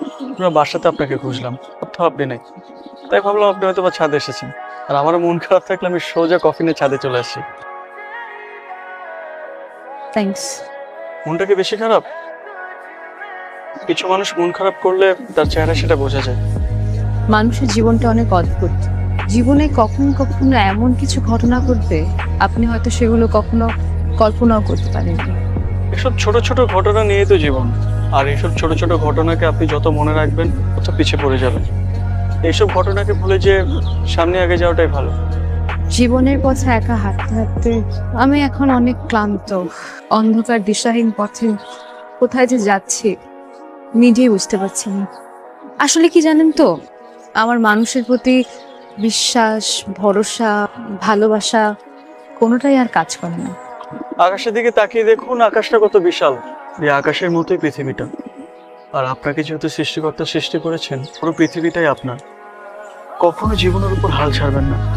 পুরো বাসাতে আপনাকে খুঁজলাম, কোথাও আপনি নেই। তাই ভাবলাম আপনি হয়তো বা ছাদে এসেছেন। আর আমারও মন খারাপ থাকলে আমি সোজা কফি নিয়ে ছাদে চলে আসি। থ্যাঙ্কস। মনটা কি বেশি খারাপ? কিছু মানুষ মন খারাপ করলে তার চেহারা সেটা বোঝা যায়। মানুষের জীবনটা অনেক অদ্ভুত। জীবনে কখনো কখনো এমন কিছু ঘটনা ঘটবে, আপনি হয়তো সেগুলো কখনো কল্পনাও করতে পারেননি। এসব ছোট ছোট ঘটনা নিয়েই তো জীবন। আর এইসব ছোট ছোট ঘটনাকে আপনি যত মনে রাখবেন তত পিছিয়ে পড়ে যাবেন। এইসব ঘটনাকে ভুলে যে সামনে আগে যাওয়াটাই ভালো। জীবনের পথে একা হাঁটতে হাঁটতে আমি এখন অনেক ক্লান্ত। অন্ধকার দিশাহীন পথে কোথায় যে যাচ্ছি নিজেই বুঝতে পারছি না। আসলে কি জানেন তো, আমার মানুষের প্রতি বিশ্বাস, ভরসা, ভালোবাসা কোনোটাই আর কাজ করে না। আকাশের দিকে তাকিয়ে দেখুন, আকাশটা কত বিশাল। এই আকাশের মতোই পৃথিবীটা। আর আপনাকে যেহেতু সৃষ্টিকর্তা সৃষ্টি করেছেন, পুরো পৃথিবীটাই আপনার। কখনো জীবনের উপর হাল ছাড়বেন না।